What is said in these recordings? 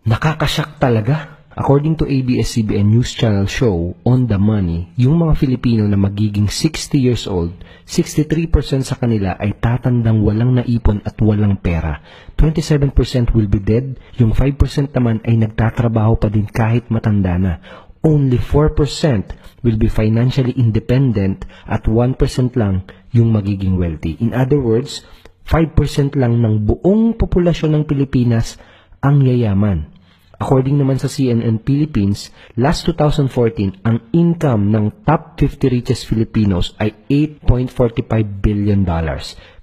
Nakakashock talaga. According to ABS-CBN News Channel show, On the Money, yung mga Filipino na magiging 60 years old, 63% sa kanila ay tatandang walang naipon at walang pera. 27% will be dead, yung 5% naman ay nagtatrabaho pa din kahit matanda na. Only 4% will be financially independent at 1% lang yung magiging wealthy. In other words, 5% lang ng buong populasyon ng Pilipinas ang yayaman. According naman sa CNN Philippines, last 2014, ang income ng top 50 richest Filipinos ay $8.45 billion.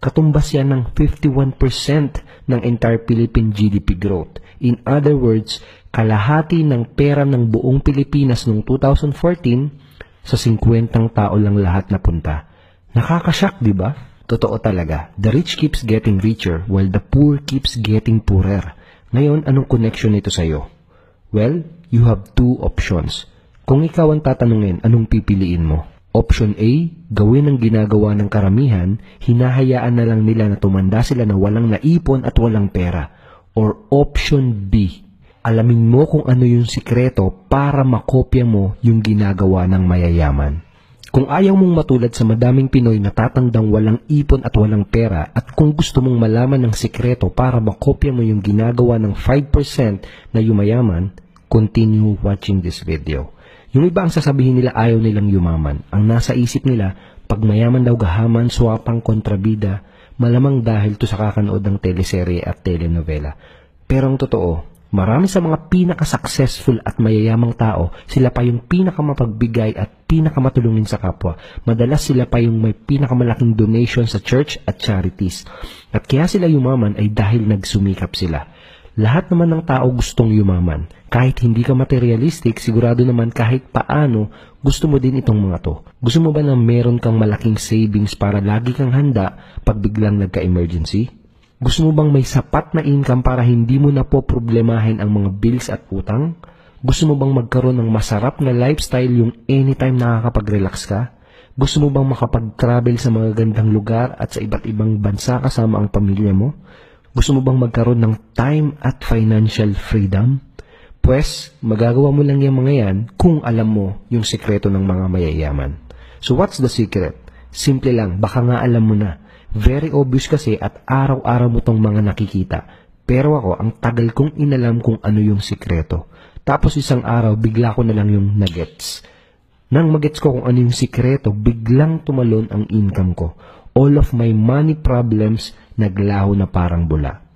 Katumbas yan ng 51% ng entire Philippine GDP growth. In other words, kalahati ng pera ng buong Pilipinas noong 2014 sa 50 tao lang lahat napunta. Nakakashock, di ba? Totoo talaga. The rich keeps getting richer while the poor keeps getting poorer. Ngayon, anong connection nito sa'yo? Well, you have two options. Kung ikaw ang tatanungin, anong pipiliin mo? Option A, gawin ang ginagawa ng karamihan, hinahayaan na lang nila na tumanda sila na walang naipon at walang pera. Or Option B, alamin mo kung ano yung sikreto para makopya mo yung ginagawa ng mayayaman. Kung ayaw mong matulad sa madaming Pinoy na tatandang walang ipon at walang pera at kung gusto mong malaman ng sikreto para makopya mo yung ginagawa ng 5% na yumayaman, continue watching this video. Yung iba ang sasabihin nila ayaw nilang yumaman. Ang nasa isip nila, pag mayaman daw gahaman, swapang, kontrabida, malamang dahil to sa kakanood ng teleserye at telenovela. Pero ang totoo, marami sa mga pinaka-successful at mayayamang tao, sila pa yung pinakamapagbigay at pinakamatulungin sa kapwa. Madalas sila pa yung may pinakamalaking donation sa church at charities. At kaya sila yumaman ay dahil nagsumikap sila. Lahat naman ng tao gustong yumaman. Kahit hindi ka materialistic, sigurado naman kahit paano, gusto mo din itong mga to. Gusto mo ba na meron kang malaking savings para lagi kang handa pag biglang nagka-emergency? Gusto mo bang may sapat na income para hindi mo na po problemahin ang mga bills at utang? Gusto mo bang magkaroon ng masarap na lifestyle yung anytime nakakapag-relax ka? Gusto mo bang makapag-travel sa mga gandang lugar at sa iba't ibang bansa kasama ang pamilya mo? Gusto mo bang magkaroon ng time at financial freedom? Pues, magagawa mo lang yung mga yan kung alam mo yung sikreto ng mga mayayaman. So what's the secret? Simple lang, baka nga alam mo na. Very obvious kasi at araw-araw mo tong mga nakikita. Pero ako, ang tagal kong inalam kung ano yung sikreto. Tapos isang araw, bigla ko na lang yung nagets. Nang magets ko kung ano yung sikreto, biglang tumalon ang income ko. All of my money problems naglaho na parang bula.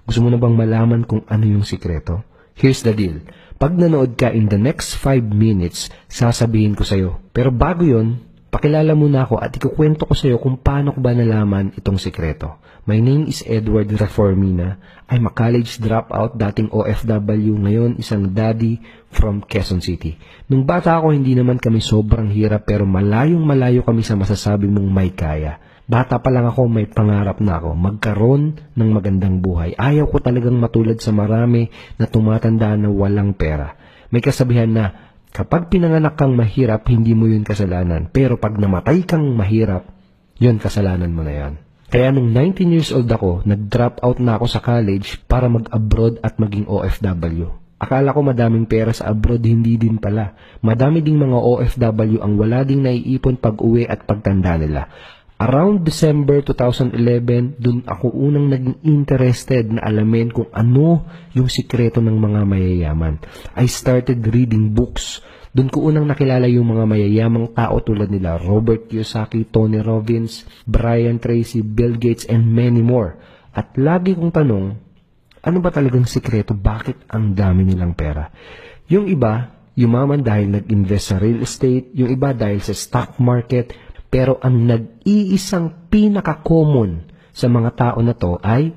Gusto mo na bang malaman kung ano yung sikreto? Here's the deal. Pag nanood ka in the next 5 minutes, sasabihin ko sa'yo. Pero bago yon, pakilala muna ako at ikukwento ko sa iyo kung paano ko ba nalaman itong sikreto. My name is Edward Reformina. I'm a college dropout, dating OFW, ngayon isang daddy from Quezon City. Nung bata ako, hindi naman kami sobrang hirap pero malayong malayo kami sa masasabi mong may kaya. Bata pa lang ako, may pangarap na ako, magkaroon ng magandang buhay. Ayaw ko talagang matulad sa marami na tumatanda na walang pera. May kasabihan na, kapag pinanganak kang mahirap, hindi mo yun kasalanan. Pero pag namatay kang mahirap, yun kasalanan mo na yan. Kaya nung 19 years old ako, nag-drop out na ako sa college para mag-abroad at maging OFW. Akala ko madaming pera sa abroad, hindi din pala. Madami ding mga OFW ang wala ding naiipon pag-uwi at pagtanda nila. Around December 2011, dun ako unang naging interested na alamin kung ano yung sikreto ng mga mayayaman. I started reading books. Dun ko unang nakilala yung mga mayayamang tao tulad nila Robert Kiyosaki, Tony Robbins, Brian Tracy, Bill Gates, and many more. At lagi kong tanong, ano ba talagang sikreto? Bakit ang dami nilang pera? Yung iba, yumaman dahil nag-invest sa real estate, yung iba dahil sa stock market. Pero ang nag-iisang pinaka-common sa mga tao na to ay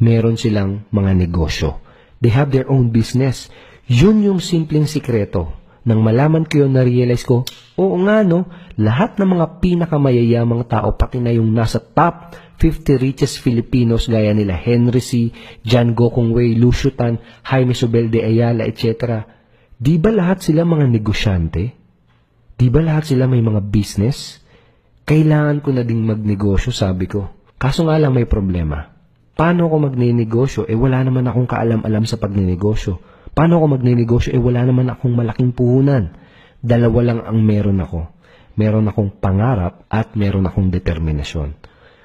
meron silang mga negosyo. They have their own business. Yun yung simpleng sikreto. Nang malaman ko yun, na-realize ko, oo nga no, lahat ng mga pinakamayayamang tao, pati na yung nasa top 50 richest Filipinos gaya nila Henry C., John Gokong Wei, Lucio Tan, Jaime Sobel de Ayala, etc. Di ba lahat sila mga negosyante? Di ba lahat sila may mga business? Kailangan ko na ding magnegosyo, sabi ko. Kaso nga lang may problema. Paano ako magnenegosyo? Wala naman akong kaalam-alam sa pagnenegosyo. Paano ako magnenegosyo? Wala naman akong malaking puhunan. Dalawa lang ang meron ako. Meron akong pangarap at meron akong determinasyon.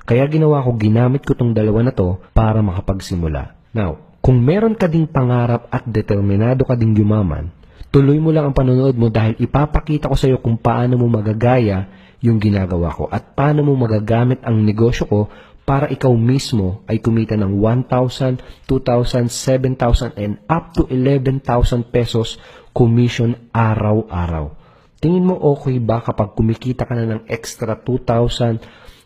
Kaya ginawa ko, ginamit ko tong dalawa na to para makapagsimula. Now, kung meron ka ding pangarap at determinado ka ding yumaman, tuloy mo lang ang panonood mo dahil ipapakita ko sa iyo kung paano mo magagaya yung ginagawa ko at paano mo magagamit ang negosyo ko para ikaw mismo ay kumita ng 1,000, 2,000, 7,000 and up to 11,000 pesos commission araw-araw. Tingin mo okay ba kapag kumikita ka na ng extra 2,000,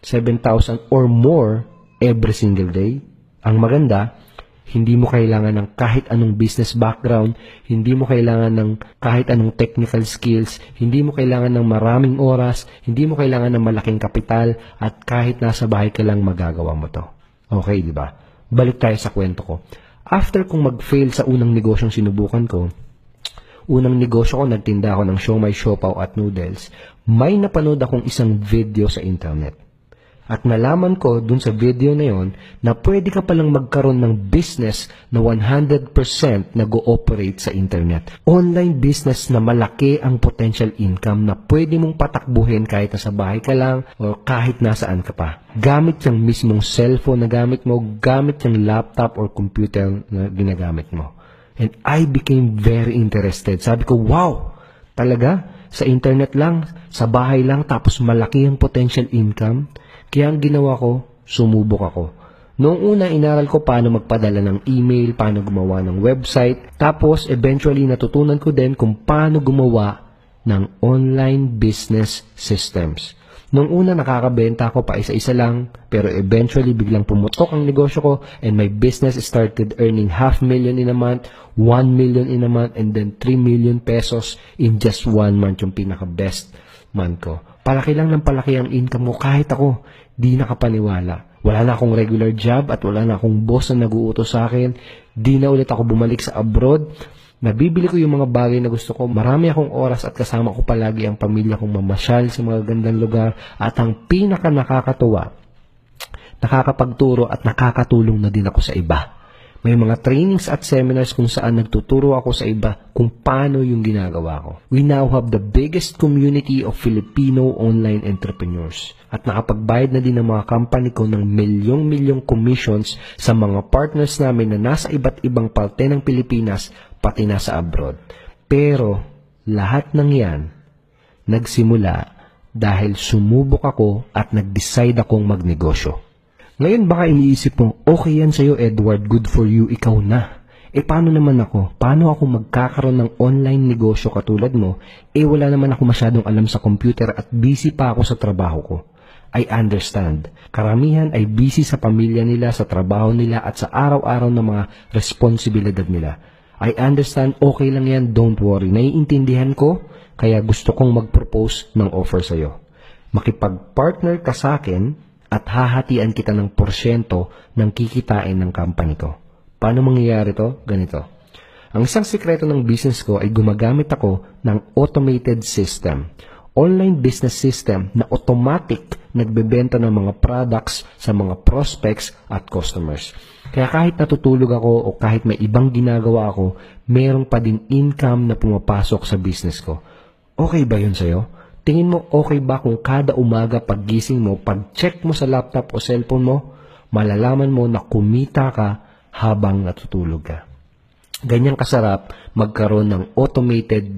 7,000 or more every single day? Ang maganda, hindi mo kailangan ng kahit anong business background, hindi mo kailangan ng kahit anong technical skills, hindi mo kailangan ng maraming oras, hindi mo kailangan ng malaking kapital, at kahit nasa bahay ka lang magagawa mo to. Okay, di ba? Balik tayo sa kwento ko. After kong mag-fail sa unang negosyong sinubukan ko, unang negosyo ko, nagtinda ako ng siomai, siopaw at noodles, may napanood akong isang video sa internet. At nalaman ko dun sa video na yon na pwede ka palang magkaroon ng business na 100% nag-ooperate sa internet. Online business na malaki ang potential income na pwede mong patakbuhin kahit nasa bahay ka lang o kahit nasaan ka pa. Gamit yung mismong cellphone na gamit mo, gamit yung laptop or computer na ginagamit mo. And I became very interested. Sabi ko, wow! Talaga? Sa internet lang, sa bahay lang, tapos malaki ang potential income? Kaya ang ginawa ko, sumubok ako. Noong una, inaral ko paano magpadala ng email, paano gumawa ng website. Tapos, eventually, natutunan ko din kung paano gumawa ng online business systems. Noong una, nakakabenta ako pa isa-isa lang. Pero eventually, biglang pumutok ang negosyo ko and my business started earning 500,000 in a month, 1 million in a month, and then 3 million pesos in just 1 month, yung pinaka-best month ko. Palaki lang ng palaki ang income ko kahit ako di nakapaniwala. Wala na akong regular job at wala na akong boss na nag-uutos sa akin. Di na ulit ako bumalik sa abroad. Nabibili ko yung mga bagay na gusto ko. Marami akong oras at kasama ko palagi ang pamilya kong mamasyal sa mga gandang lugar. At ang pinaka nakakatuwa, nakakapagturo at nakakatulong na din ako sa iba. May mga trainings at seminars kung saan nagtuturo ako sa iba kung paano yung ginagawa ko. We now have the biggest community of Filipino online entrepreneurs. At nakapagbayad na din ng mga company ko ng milyong-milyong commissions sa mga partners namin na nasa iba't ibang parte ng Pilipinas, pati nasa abroad. Pero lahat ng yan nagsimula dahil sumubok ako at nag-decide akong magnegosyo. Ngayon baka iniisip mo, okay yan sa'yo Edward, good for you, ikaw na. Paano naman ako? Paano ako magkakaroon ng online negosyo katulad mo? Wala naman ako masyadong alam sa computer at busy pa ako sa trabaho ko. I understand. Karamihan ay busy sa pamilya nila, sa trabaho nila at sa araw-araw na mga responsibilidad nila. I understand, okay lang yan, don't worry. Naiintindihan ko, kaya gusto kong mag-propose ng offer sa'yo. Makipag-partner ka sa akin, at hahatian kita ng porsyento ng kikitain ng company ko. Paano mangyayari to? Ganito. Ang isang sikreto ng business ko ay gumagamit ako ng automated system. Online business system na automatic nagbebenta ng mga products sa mga prospects at customers. Kaya kahit natutulog ako o kahit may ibang ginagawa ako, meron pa din income na pumapasok sa business ko. Okay ba yun sa'yo? Tingin mo okay ba kung kada umaga paggising mo, pag-check mo sa laptop o cellphone mo, malalaman mo na kumita ka habang natutulog ka. Ganyang kasarap magkaroon ng automated